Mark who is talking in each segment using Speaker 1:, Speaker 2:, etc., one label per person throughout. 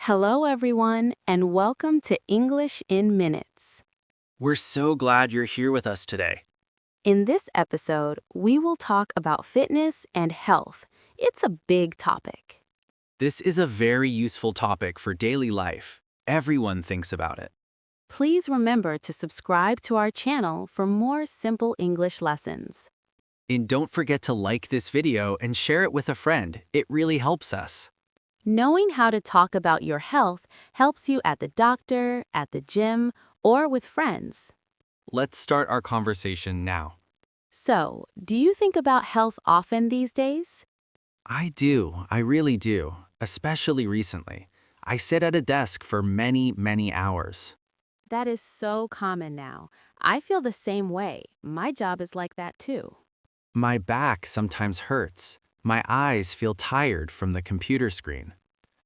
Speaker 1: Hello, everyone, and welcome to English in Minutes.
Speaker 2: We're so glad you're here with us today.
Speaker 1: In this episode, we will talk about fitness and health. It's a big topic.
Speaker 2: This is a very useful topic for daily life. Everyone thinks about it.
Speaker 1: Please remember to subscribe to our channel for more simple English lessons.
Speaker 2: And don't forget to like this video and share it with a friend. It really helps us.
Speaker 1: Knowing how to talk about your health helps you at the doctor, at the gym, or with friends.
Speaker 2: Let's start our conversation now.
Speaker 1: So, do you think about health often these days?
Speaker 2: I do. I really do. Especially recently. I sit at a desk for many hours.
Speaker 1: That is so common now. I feel the same way. My job is like that too.
Speaker 2: My back sometimes hurts. My eyes feel tired from the computer screen.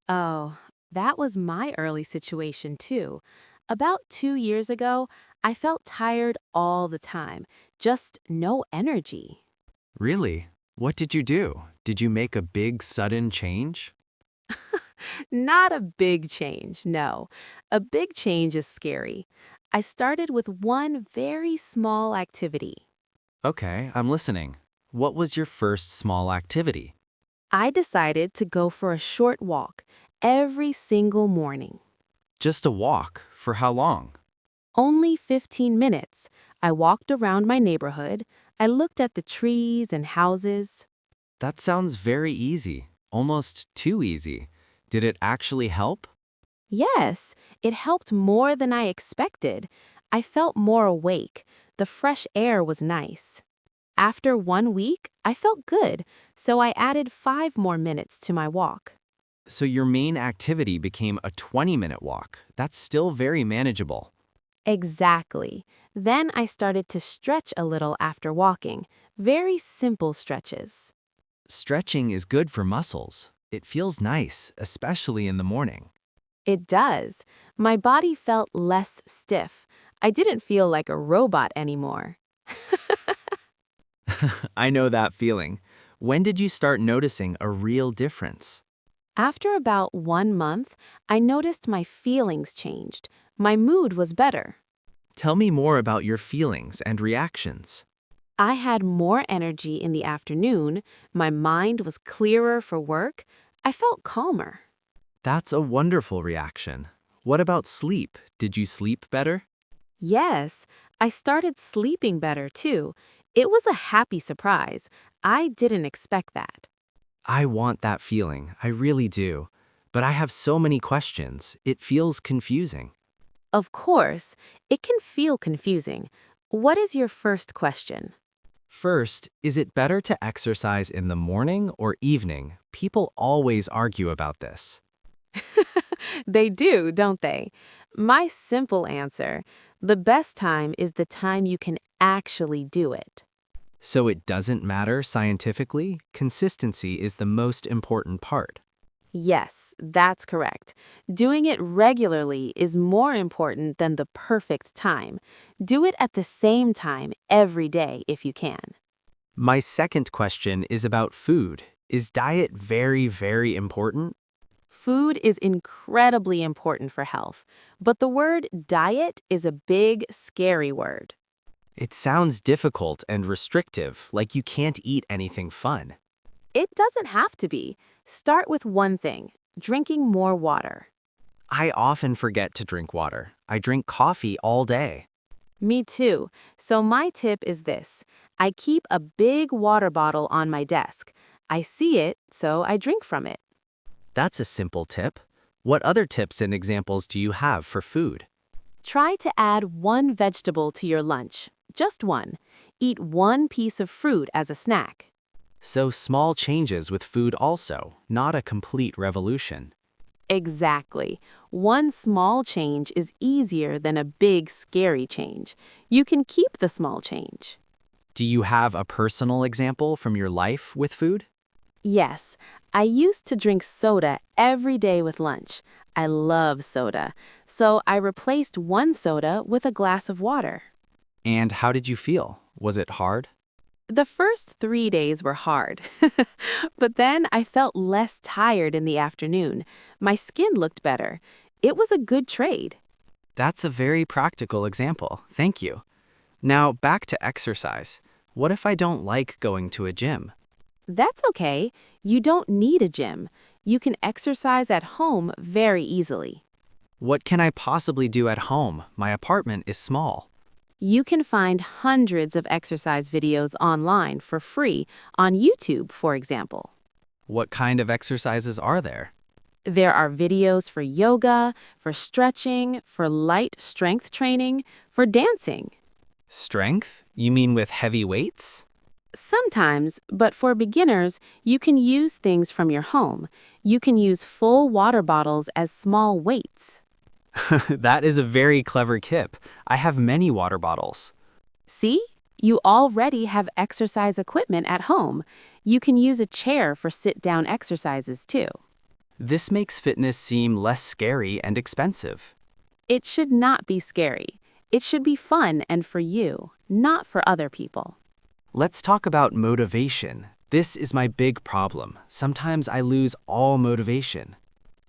Speaker 1: Oh, that was my early situation too. About 2 years ago, I felt tired all the time, just no energy.
Speaker 2: Really? What did you do? Did you make a big sudden change?
Speaker 1: Not a big change, no. A big change is scary. I started with one very small activity.
Speaker 2: Okay, I'm listening. What was your first small activity?
Speaker 1: I decided to go for a short walk every single morning.
Speaker 2: Just a walk. For how long?
Speaker 1: Only 15 minutes. I walked around my neighborhood. I looked at the trees and houses.
Speaker 2: That sounds very easy. Almost too easy. Did it actually help?
Speaker 1: Yes, it helped more than I expected. I felt more awake. The fresh air was nice. After 1 week, I felt good, so I added 5 more minutes to my walk.
Speaker 2: So your main activity became a 20-minute walk. That's still very manageable.
Speaker 1: Exactly. Then I started to stretch a little after walking. Very simple stretches.
Speaker 2: Stretching is good for muscles. It feels nice, especially in the morning.
Speaker 1: It does. My body felt less stiff. I didn't feel like a robot anymore.
Speaker 2: I know that feeling. When did you start noticing a real difference?
Speaker 1: After about 1 month, I noticed my feelings changed. My mood was better.
Speaker 2: Tell me more about your feelings and reactions.
Speaker 1: I had more energy in the afternoon. My mind was clearer for work. I felt calmer.
Speaker 2: That's a wonderful reaction. What about sleep? Did you sleep better?
Speaker 1: Yes, I started sleeping better too. It was a happy surprise. I didn't expect that.
Speaker 2: I want that feeling. I really do. But I have so many questions. It feels confusing.
Speaker 1: Of course, it can feel confusing. What is your first question?
Speaker 2: First, is it better to exercise in the morning or evening? People always argue about this.
Speaker 1: They do, don't they? My simple answer, the best time is the time you can actually do it.
Speaker 2: So it doesn't matter scientifically? Consistency is the most important part.
Speaker 1: Yes, that's correct. Doing it regularly is more important than the perfect time. Do it at the same time every day if you can.
Speaker 2: My second question is about food. Is diet very important?
Speaker 1: Food is incredibly important for health, but the word diet is a big, scary word.
Speaker 2: It sounds difficult and restrictive, like you can't eat anything fun.
Speaker 1: It doesn't have to be. Start with one thing, drinking more water.
Speaker 2: I often forget to drink water. I drink coffee all day.
Speaker 1: Me too. So my tip is this. I keep a big water bottle on my desk. I see it, so I drink from it.
Speaker 2: That's a simple tip. What other tips and examples do you have for food?
Speaker 1: Try to add one vegetable to your lunch. Just one. Eat one piece of fruit as a snack.
Speaker 2: So small changes with food also, not a complete revolution.
Speaker 1: Exactly. One small change is easier than a big, scary change. You can keep the small change.
Speaker 2: Do you have a personal example from your life with food?
Speaker 1: Yes, I used to drink soda every day with lunch. I love soda. So I replaced one soda with a glass of water.
Speaker 2: And how did you feel? Was it hard?
Speaker 1: The first 3 days were hard, but then I felt less tired in the afternoon. My skin looked better. It was a good trade.
Speaker 2: That's a very practical example. Thank you. Now, back to exercise. What if I don't like going to a gym?
Speaker 1: That's okay. You don't need a gym. You can exercise at home very easily.
Speaker 2: What can I possibly do at home? My apartment is small.
Speaker 1: You can find hundreds of exercise videos online for free on YouTube, for example.
Speaker 2: What kind of exercises are there?
Speaker 1: There are videos for yoga, for stretching, for light strength training, for dancing.
Speaker 2: Strength? You mean with heavy weights?
Speaker 1: Sometimes, but for beginners, you can use things from your home. You can use full water bottles as small weights.
Speaker 2: That is a very clever tip. I have many water bottles.
Speaker 1: See? You already have exercise equipment at home. You can use a chair for sit-down exercises too.
Speaker 2: This makes fitness seem less scary and expensive.
Speaker 1: It should not be scary. It should be fun and for you, not for other people.
Speaker 2: Let's talk about motivation. This is my big problem. Sometimes I lose all motivation.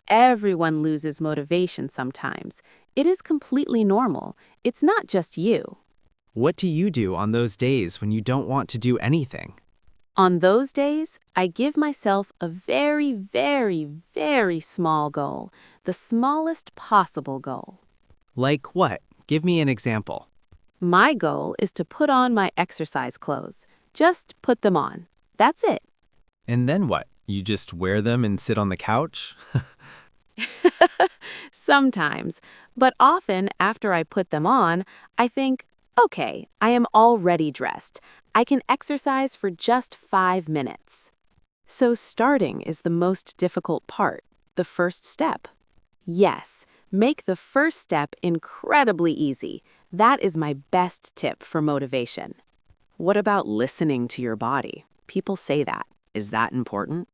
Speaker 1: Everyone loses motivation sometimes. It is completely normal. It's not just you.
Speaker 2: What do you do on those days when you don't want to do anything?
Speaker 1: On those days, I give myself a very, very, very small goal, the smallest possible goal.
Speaker 2: Like what? Give me an example.
Speaker 1: My goal is to put on my exercise clothes. Just put them on. That's it.
Speaker 2: And then what? You just wear them and sit on the couch?
Speaker 1: Sometimes, but often after I put them on, I think, okay, I am already dressed. I can exercise for just 5 minutes. So starting is the most difficult part, the first step. Yes, make the first step incredibly easy. That is my best tip for motivation.
Speaker 3: What about listening to your body? People say that. Is that important?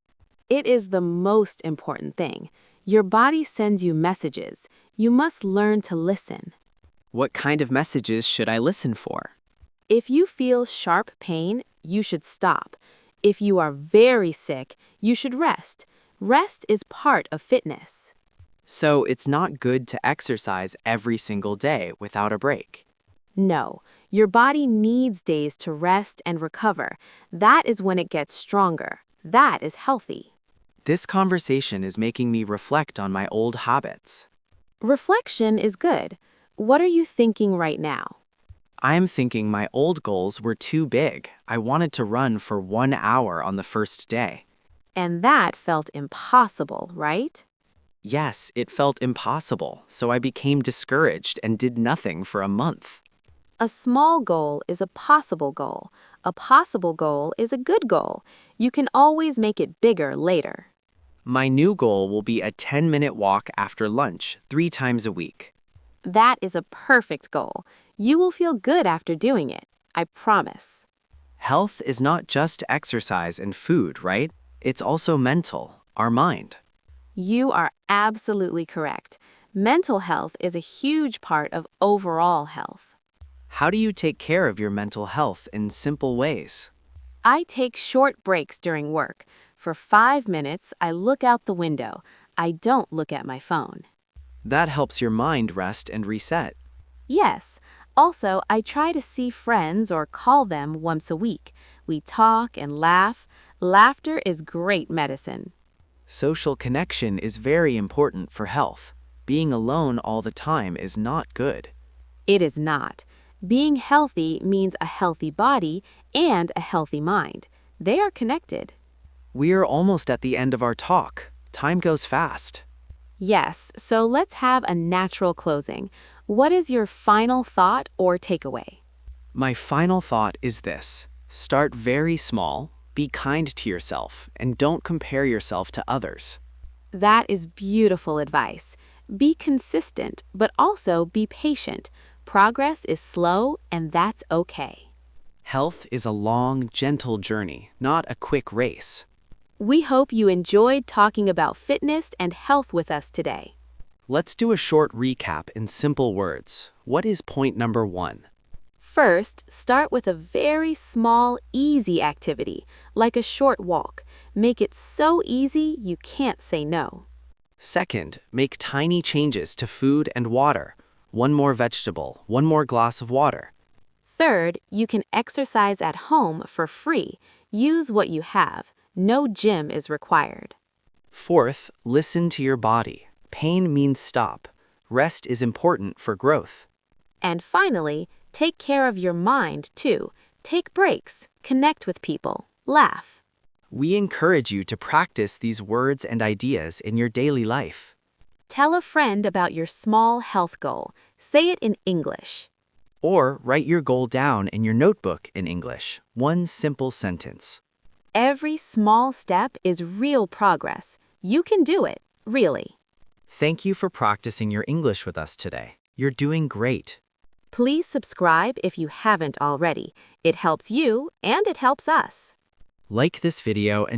Speaker 1: It is the most important thing. Your body sends you messages. You must learn to listen.
Speaker 3: What kind of messages should I listen for?
Speaker 1: If you feel sharp pain, you should stop. If you are very sick, you should rest. Rest is part of fitness.
Speaker 3: So it's not good to exercise every single day without a break.
Speaker 1: No, your body needs days to rest and recover. That is when it gets stronger. That is healthy.
Speaker 3: This conversation is making me reflect on my old habits.
Speaker 1: Reflection is good. What are you thinking right now?
Speaker 3: I'm thinking my old goals were too big. I wanted to run for 1 hour on the first day.
Speaker 1: And that felt impossible, right?
Speaker 3: Yes, it felt impossible, so I became discouraged and did nothing for a month.
Speaker 1: A small goal is a possible goal. A possible goal is a good goal. You can always make it bigger later.
Speaker 3: My new goal will be a 10-minute walk after lunch 3 times a week.
Speaker 1: That is a perfect goal. You will feel good after doing it. I promise.
Speaker 3: Health is not just exercise and food, right? It's also mental, our mind.
Speaker 1: You are absolutely correct. Mental health is a huge part of overall health.
Speaker 3: How do you take care of your mental health in simple ways?
Speaker 1: I take short breaks during work. For 5 minutes, I look out the window. I don't look at my phone.
Speaker 3: That helps your mind rest and reset.
Speaker 1: Yes. Also, I try to see friends or call them once a week. We talk and laugh. Laughter is great medicine.
Speaker 3: Social connection is very important for health. Being alone all the time is not good.
Speaker 1: It is not. Being healthy means a healthy body and a healthy mind. They are connected.
Speaker 3: We're almost at the end of our talk. Time goes fast.
Speaker 1: Yes, so let's have a natural closing. What is your final thought or takeaway?
Speaker 3: My final thought is this. Start very small, be kind to yourself, and don't compare yourself to others.
Speaker 1: That is beautiful advice. Be consistent, but also be patient. Progress is slow, and that's okay.
Speaker 3: Health is a long, gentle journey, not a quick race.
Speaker 1: We hope you enjoyed talking about fitness and health with us today.
Speaker 3: Let's do a short recap in simple words. What is point number 1?
Speaker 1: First, start with a very small, easy activity, like a short walk. Make it so easy you can't say no.
Speaker 3: Second, make tiny changes to food and water. One more vegetable, one more glass of water.
Speaker 1: Third, you can exercise at home for free. Use what you have. No gym is required.
Speaker 3: Fourth, listen to your body. Pain means stop. Rest is important for growth.
Speaker 1: And finally, take care of your mind too. Take breaks, connect with people, laugh.
Speaker 3: We encourage you to practice these words and ideas in your daily life.
Speaker 1: Tell a friend about your small health goal. Say it in English.
Speaker 3: Or write your goal down in your notebook in English, one simple sentence.
Speaker 1: Every small step is real progress. You can do it, really.
Speaker 3: Thank you for practicing your English with us today. You're doing great.
Speaker 1: Please subscribe if you haven't already. It helps you and it helps us.
Speaker 3: Like this video and